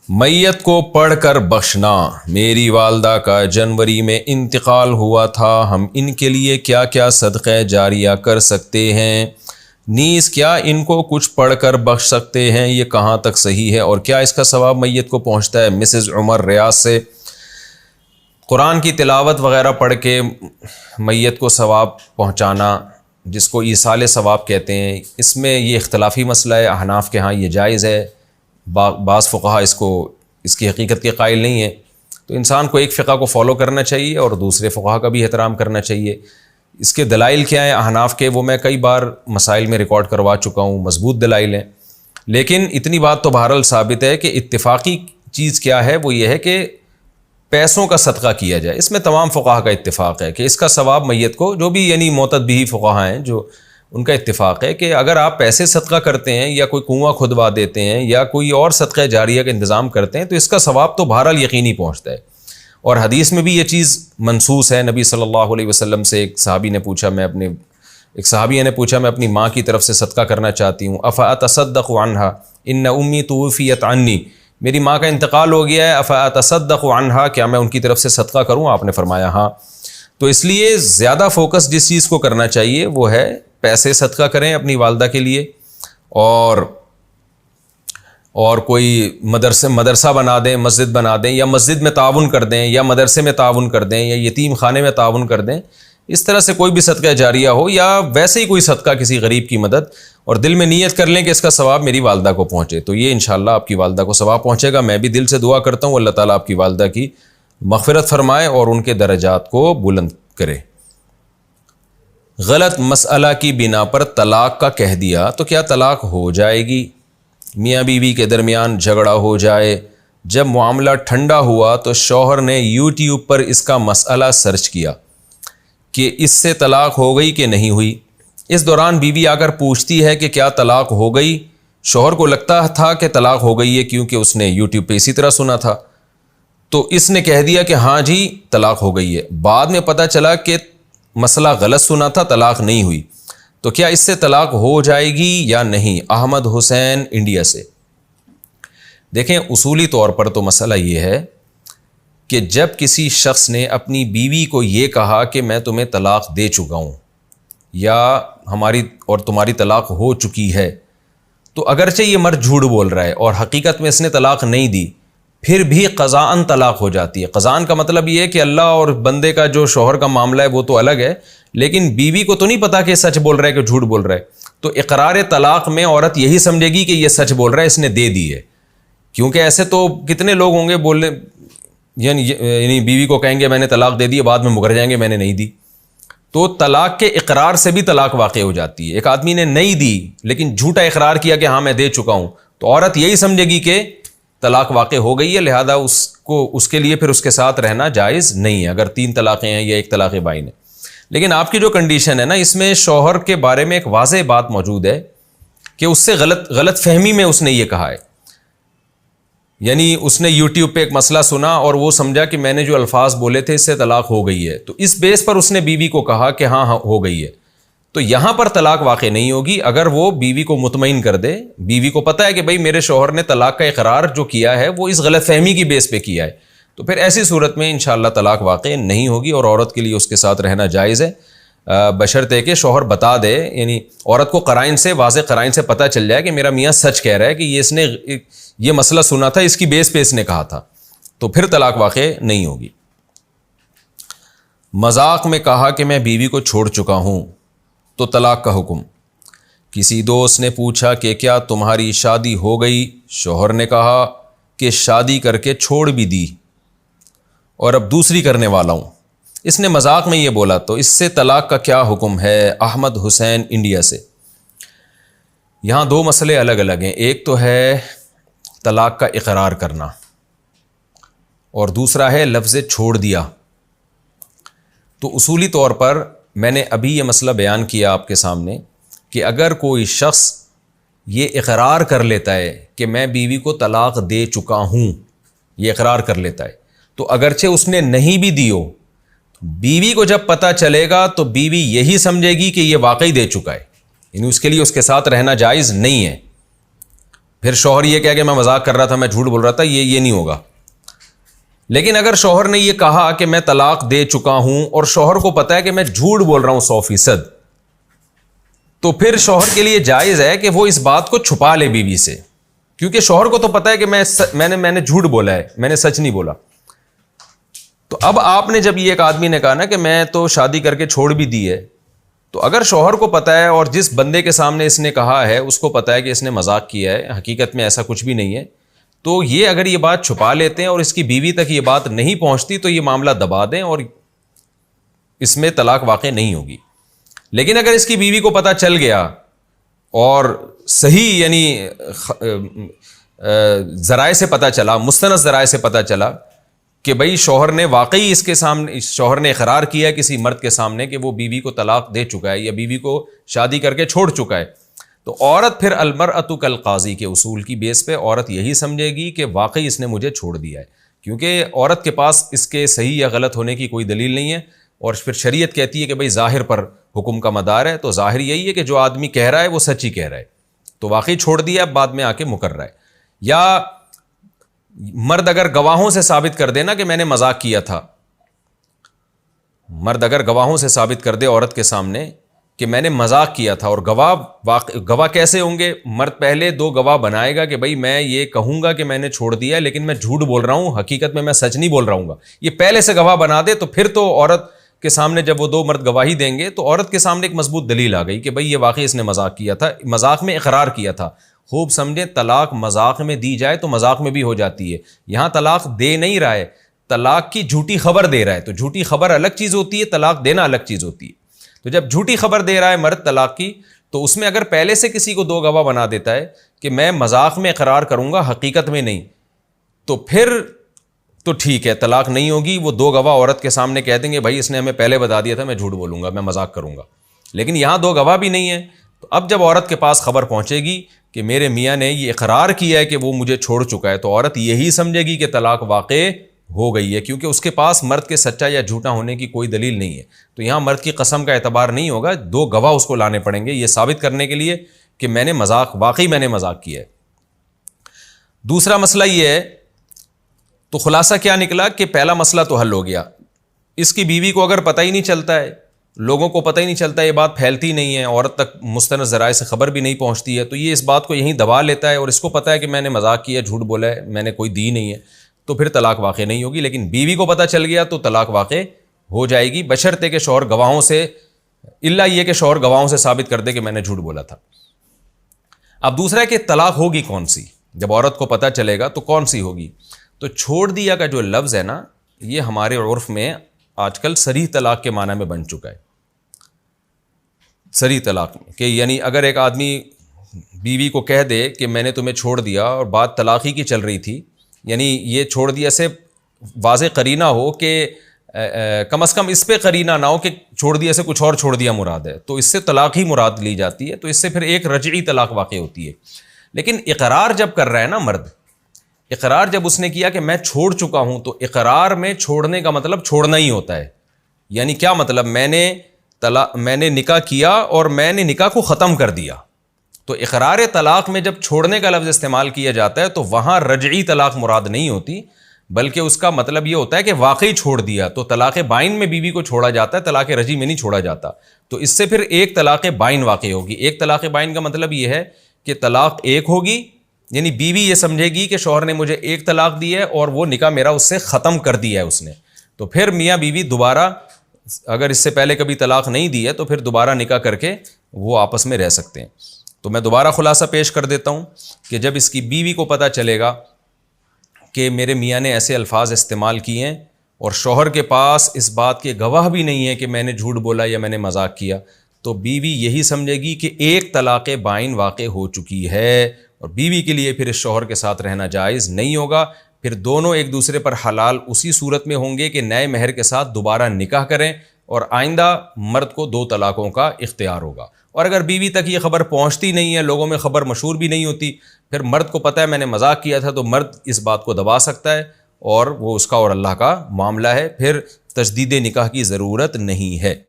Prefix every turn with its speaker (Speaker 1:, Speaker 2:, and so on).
Speaker 1: میت کو پڑھ کر بخشنا۔ میری والدہ کا جنوری میں انتقال ہوا تھا، ہم ان کے لیے کیا کیا صدقہ جاریہ کر سکتے ہیں؟ نیز کیا ان کو کچھ پڑھ کر بخش سکتے ہیں؟ یہ کہاں تک صحیح ہے اور کیا اس کا ثواب میت کو پہنچتا ہے؟ مسز عمر ریاض سے۔ قرآن کی تلاوت وغیرہ پڑھ کے میت کو ثواب پہنچانا، جس کو ایصال ثواب کہتے ہیں، اس میں یہ اختلافی مسئلہ ہے۔ احناف کے ہاں یہ جائز ہے، بعض فقہا اس کی حقیقت کے قائل نہیں ہیں۔ تو انسان کو ایک فقہ کو فالو کرنا چاہیے اور دوسرے فقہا کا بھی احترام کرنا چاہیے۔ اس کے دلائل کیا ہیں احناف کے، وہ میں کئی بار مسائل میں ریکارڈ کروا چکا ہوں، مضبوط دلائل ہیں۔ لیکن اتنی بات تو بہرحال ثابت ہے کہ اتفاقی چیز کیا ہے، وہ یہ ہے کہ پیسوں کا صدقہ کیا جائے۔ اس میں تمام فقہا کا اتفاق ہے کہ اس کا ثواب میت کو، جو بھی یعنی معتد بھی فقہا ہیں جو ان کا اتفاق ہے کہ اگر آپ پیسے صدقہ کرتے ہیں یا کوئی کنواں کھدوا دیتے ہیں یا کوئی اور صدقہ جاریہ کا انتظام کرتے ہیں تو اس کا ثواب تو بہرحال یقینی پہنچتا ہے۔ اور حدیث میں بھی یہ چیز منصوص ہے۔ نبی صلی اللہ علیہ وسلم سے ایک صحابی نے پوچھا، میں اپنی ماں کی طرف سے صدقہ کرنا چاہتی ہوں، افاتصدق عنہا ان امی توفیت عنی، میری ماں کا انتقال ہو گیا ہے، افاتصدق عنہا، کیا میں ان کی طرف سے صدقہ کروں؟ آپ نے فرمایا ہاں۔ تو اس لیے زیادہ فوکس جس چیز کو کرنا چاہیے وہ ہے پیسے صدقہ کریں اپنی والدہ کے لیے، اور کوئی مدرسہ بنا دیں، مسجد بنا دیں، یا مسجد میں تعاون کر دیں، یا مدرسے میں تعاون کر دیں، یا یتیم خانے میں تعاون کر دیں۔ اس طرح سے کوئی بھی صدقہ جاریہ ہو، یا ویسے ہی کوئی صدقہ کسی غریب کی مدد، اور دل میں نیت کر لیں کہ اس کا ثواب میری والدہ کو پہنچے، تو یہ انشاءاللہ آپ کی والدہ کو ثواب پہنچے گا۔ میں بھی دل سے دعا کرتا ہوں اللہ تعالیٰ آپ کی والدہ کی مغفرت فرمائے اور ان کے درجات کو بلند کرے۔ غلط مسئلہ کی بنا پر طلاق کا کہہ دیا تو کیا طلاق ہو جائے گی؟ میاں بیوی کے درمیان جھگڑا ہو جائے، جب معاملہ ٹھنڈا ہوا تو شوہر نے یوٹیوب پر اس کا مسئلہ سرچ کیا کہ اس سے طلاق ہو گئی کہ نہیں ہوئی۔ اس دوران بیوی آ کر پوچھتی ہے کہ کیا طلاق ہو گئی؟ شوہر کو لگتا تھا کہ طلاق ہو گئی ہے کیونکہ اس نے یوٹیوب پہ اسی طرح سنا تھا، تو اس نے کہہ دیا کہ ہاں جی طلاق ہو گئی ہے۔ بعد میں پتہ چلا کہ مسئلہ غلط سنا تھا، طلاق نہیں ہوئی، تو کیا اس سے طلاق ہو جائے گی یا نہیں؟ احمد حسین انڈیا سے۔ دیکھیں اصولی طور پر تو مسئلہ یہ ہے کہ جب کسی شخص نے اپنی بیوی کو یہ کہا کہ میں تمہیں طلاق دے چکا ہوں یا ہماری اور تمہاری طلاق ہو چکی ہے، تو اگرچہ یہ مرد جھوٹ بول رہا ہے اور حقیقت میں اس نے طلاق نہیں دی، پھر بھی قضاءً طلاق ہو جاتی ہے۔ قضاءً کا مطلب یہ ہے کہ اللہ اور بندے کا جو شوہر کا معاملہ ہے وہ تو الگ ہے، لیکن بیوی کو تو نہیں پتا کہ سچ بول رہا ہے کہ جھوٹ بول رہا ہے، تو اقرار طلاق میں عورت یہی سمجھے گی کہ یہ سچ بول رہا ہے، اس نے دے دی ہے۔ کیونکہ ایسے تو کتنے لوگ ہوں گے بولنے، یعنی بیوی کو کہیں گے میں نے طلاق دے دی، بعد میں مکر جائیں گے میں نے نہیں دی، تو طلاق کے اقرار سے بھی طلاق واقع ہو جاتی ہے۔ ایک آدمی نے نہیں دی لیکن جھوٹا اقرار کیا کہ ہاں میں دے چکا ہوں، تو عورت یہی سمجھے گی کہ طلاق واقع ہو گئی ہے، لہذا اس کے لیے پھر اس کے ساتھ رہنا جائز نہیں ہے اگر 3 طلاقیں ہیں یا 1 طلاق بائن ہے۔ لیکن آپ کی جو کنڈیشن ہے نا، اس میں شوہر کے بارے میں ایک واضح بات موجود ہے کہ اس سے غلط فہمی میں اس نے یہ کہا ہے، یعنی اس نے یوٹیوب پہ ایک مسئلہ سنا اور وہ سمجھا کہ میں نے جو الفاظ بولے تھے اس سے طلاق ہو گئی ہے، تو اس بیس پر اس نے بیوی کو کہا کہ ہاں ہو گئی ہے، تو یہاں پر طلاق واقع نہیں ہوگی اگر وہ بیوی کو مطمئن کر دے۔ بیوی کو پتہ ہے کہ بھائی میرے شوہر نے طلاق کا اقرار جو کیا ہے وہ اس غلط فہمی کی بیس پہ کیا ہے، تو پھر ایسی صورت میں انشاءاللہ طلاق واقع نہیں ہوگی اور عورت کے لیے اس کے ساتھ رہنا جائز ہے، بشرطے کہ شوہر بتا دے، یعنی عورت کو قرائن سے، واضح قرائن سے پتہ چل جائے کہ میرا میاں سچ کہہ رہا ہے کہ اس نے یہ مسئلہ سنا تھا، اس کی بیس پہ اس نے کہا تھا، تو پھر طلاق واقع نہیں ہوگی۔ مذاق میں کہا کہ میں بیوی کو چھوڑ چکا ہوں تو طلاق کا حکم۔ کسی دوست نے پوچھا کہ کیا تمہاری شادی ہو گئی؟ شوہر نے کہا کہ شادی کر کے چھوڑ بھی دی اور اب دوسری کرنے والا ہوں۔ اس نے مذاق میں یہ بولا، تو اس سے طلاق کا کیا حکم ہے؟ احمد حسین انڈیا سے۔ یہاں 2 مسئلے الگ الگ ہیں، ایک تو ہے طلاق کا اقرار کرنا اور دوسرا ہے لفظ چھوڑ دیا۔ تو اصولی طور پر میں نے ابھی یہ مسئلہ بیان کیا آپ کے سامنے کہ اگر کوئی شخص یہ اقرار کر لیتا ہے کہ میں بیوی کو طلاق دے چکا ہوں، یہ اقرار کر لیتا ہے، تو اگرچہ اس نے نہیں بھی دی ہو، بیوی کو جب پتہ چلے گا تو بیوی یہی سمجھے گی کہ یہ واقعی دے چکا ہے، یعنی اس کے لیے اس کے ساتھ رہنا جائز نہیں ہے۔ پھر شوہر یہ کہہ کہ میں مذاق کر رہا تھا، میں جھوٹ بول رہا تھا، یہ نہیں ہوگا. لیکن اگر شوہر نے یہ کہا کہ میں طلاق دے چکا ہوں اور شوہر کو پتا ہے کہ میں جھوٹ بول رہا ہوں 100%، تو پھر شوہر کے لیے جائز ہے کہ وہ اس بات کو چھپا لے بیوی سے، کیونکہ شوہر کو تو پتا ہے کہ میں نے جھوٹ بولا ہے، میں نے سچ نہیں بولا. تو اب آپ نے جب یہ ایک آدمی نے کہا نا کہ میں تو شادی کر کے چھوڑ بھی دی ہے، تو اگر شوہر کو پتا ہے اور جس بندے کے سامنے اس نے کہا ہے اس کو پتا ہے کہ اس نے مذاق کیا ہے، حقیقت میں ایسا کچھ بھی نہیں ہے، تو یہ اگر یہ بات چھپا لیتے ہیں اور اس کی بیوی تک یہ بات نہیں پہنچتی تو یہ معاملہ دبا دیں اور اس میں طلاق واقع نہیں ہوگی. لیکن اگر اس کی بیوی کو پتہ چل گیا اور صحیح یعنی ذرائع سے پتہ چلا، مستند ذرائع سے پتہ چلا کہ بھئی شوہر نے واقعی اس کے سامنے، شوہر نے اقرار کیا ہے کسی مرد کے سامنے کہ وہ بیوی کو طلاق دے چکا ہے یا بیوی کو شادی کر کے چھوڑ چکا ہے، تو عورت پھر المرأۃ کالقاضی کے اصول کی بیس پہ عورت یہی سمجھے گی کہ واقعی اس نے مجھے چھوڑ دیا ہے، کیونکہ عورت کے پاس اس کے صحیح یا غلط ہونے کی کوئی دلیل نہیں ہے. اور پھر شریعت کہتی ہے کہ بھئی ظاہر پر حکم کا مدار ہے، تو ظاہر یہی ہے کہ جو آدمی کہہ رہا ہے وہ سچ ہی کہہ رہا ہے، تو واقعی چھوڑ دیا، بعد میں آ کے مکر رہا ہے. یا مرد اگر گواہوں سے ثابت کر دے نا کہ میں نے مذاق کیا تھا، مرد اگر گواہوں سے ثابت کر دے عورت کے سامنے کہ میں نے مذاق کیا تھا، اور گواہ کیسے ہوں گے؟ مرد پہلے 2 گواہ بنائے گا کہ بھئی میں یہ کہوں گا کہ میں نے چھوڑ دیا ہے لیکن میں جھوٹ بول رہا ہوں، حقیقت میں سچ نہیں بول رہا ہوں گا. یہ پہلے سے گواہ بنا دے تو پھر تو عورت کے سامنے جب وہ 2 مرد گواہی دیں گے تو عورت کے سامنے ایک مضبوط دلیل آ گئی کہ بھئی یہ واقعی اس نے مذاق کیا تھا، مذاق میں اقرار کیا تھا. خوب سمجھیں، طلاق مذاق میں دی جائے تو مذاق میں بھی ہو جاتی ہے. یہاں طلاق دے نہیں رہا ہے، طلاق کی جھوٹی خبر دے رہا ہے. تو جھوٹی خبر الگ چیز ہوتی ہے، طلاق دینا الگ چیز ہوتی ہے. تو جب جھوٹی خبر دے رہا ہے مرد طلاق کی، تو اس میں اگر پہلے سے کسی کو 2 گواہ بنا دیتا ہے کہ میں مذاق میں اقرار کروں گا حقیقت میں نہیں، تو پھر تو ٹھیک ہے، طلاق نہیں ہوگی. وہ 2 گواہ عورت کے سامنے کہہ دیں گے بھائی اس نے ہمیں پہلے بتا دیا تھا، میں جھوٹ بولوں گا، میں مذاق کروں گا. لیکن یہاں 2 گواہ بھی نہیں ہیں، تو اب جب عورت کے پاس خبر پہنچے گی کہ میرے میاں نے یہ اقرار کیا ہے کہ وہ مجھے چھوڑ چکا ہے، تو عورت یہی سمجھے گی کہ طلاق واقع ہو گئی ہے، کیونکہ اس کے پاس مرد کے سچا یا جھوٹا ہونے کی کوئی دلیل نہیں ہے. تو یہاں مرد کی قسم کا اعتبار نہیں ہوگا، 2 گواہ اس کو لانے پڑیں گے یہ ثابت کرنے کے لیے کہ میں نے واقعی میں نے مذاق کیا ہے. دوسرا مسئلہ یہ ہے، تو خلاصہ کیا نکلا کہ پہلا مسئلہ تو حل ہو گیا. اس کی بیوی کو اگر پتہ ہی نہیں چلتا ہے، لوگوں کو پتہ ہی نہیں چلتا، یہ بات پھیلتی نہیں ہے، عورت تک مستند ذرائع سے خبر بھی نہیں پہنچتی ہے، تو یہ اس بات کو یہیں دبا لیتا ہے اور اس کو پتہ ہے کہ میں نے مذاق کیا، جھوٹ بولا ہے، میں نے کوئی دی نہیں ہے، تو پھر طلاق واقع نہیں ہوگی. لیکن بیوی کو پتہ چل گیا تو طلاق واقع ہو جائے گی، بشرطے کہ شوہر گواہوں سے، الا یہ کہ شوہر گواہوں سے ثابت کر دے کہ میں نے جھوٹ بولا تھا. اب دوسرا ہے کہ طلاق ہوگی کون سی، جب عورت کو پتہ چلے گا تو کون سی ہوگی. تو چھوڑ دیا کا جو لفظ ہے نا، یہ ہمارے عرف میں آج کل صریح طلاق کے معنی میں بن چکا ہے. صریح طلاق میں کہ یعنی اگر ایک آدمی بیوی کو کہہ دے کہ میں نے تمہیں چھوڑ دیا اور بات طلاق ہی کی چل رہی تھی، یعنی یہ چھوڑ دیا سے واضح قرینہ ہو کہ کم از کم اس پہ قرینہ نہ ہو کہ چھوڑ دیا سے کچھ اور چھوڑ دیا مراد ہے، تو اس سے طلاق ہی مراد لی جاتی ہے. تو اس سے پھر ایک رجعی طلاق واقع ہوتی ہے. لیکن اقرار جب کر رہا ہے نا مرد، اقرار جب اس نے کیا کہ میں چھوڑ چکا ہوں، تو اقرار میں چھوڑنے کا مطلب چھوڑنا ہی ہوتا ہے. یعنی کیا مطلب؟ میں نے نکاح کیا اور میں نے نکاح کو ختم کر دیا. تو اقرار طلاق میں جب چھوڑنے کا لفظ استعمال کیا جاتا ہے تو وہاں رجعی طلاق مراد نہیں ہوتی، بلکہ اس کا مطلب یہ ہوتا ہے کہ واقعی چھوڑ دیا. تو طلاق بائن میں بیوی کو چھوڑا جاتا ہے، طلاق رجعی میں نہیں چھوڑا جاتا. تو اس سے پھر ایک طلاق بائن واقع ہوگی. ایک طلاق بائن کا مطلب یہ ہے کہ طلاق ایک ہوگی، یعنی بیوی یہ سمجھے گی کہ شوہر نے مجھے ایک طلاق دی ہے اور وہ نکاح میرا اس سے ختم کر دیا ہے اس نے. تو پھر میاں بیوی دوبارہ، اگر اس سے پہلے کبھی طلاق نہیں دی ہے تو پھر دوبارہ نکاح کر کے وہ آپس میں رہ سکتے ہیں. تو میں دوبارہ خلاصہ پیش کر دیتا ہوں کہ جب اس کی بیوی کو پتہ چلے گا کہ میرے میاں نے ایسے الفاظ استعمال کیے ہیں اور شوہر کے پاس اس بات کے گواہ بھی نہیں ہے کہ میں نے جھوٹ بولا یا میں نے مذاق کیا، تو بیوی یہی سمجھے گی کہ ایک طلاق بائن واقع ہو چکی ہے، اور بیوی کے لیے پھر اس شوہر کے ساتھ رہنا جائز نہیں ہوگا. پھر دونوں ایک دوسرے پر حلال اسی صورت میں ہوں گے کہ نئے مہر کے ساتھ دوبارہ نکاح کریں، اور آئندہ مرد کو 2 طلاقوں کا اختیار ہوگا. اور اگر بیوی تک یہ خبر پہنچتی نہیں ہے، لوگوں میں خبر مشہور بھی نہیں ہوتی، پھر مرد کو پتہ ہے میں نے مذاق کیا تھا، تو مرد اس بات کو دبا سکتا ہے اور وہ اس کا اور اللہ کا معاملہ ہے، پھر تجدید نکاح کی ضرورت نہیں ہے.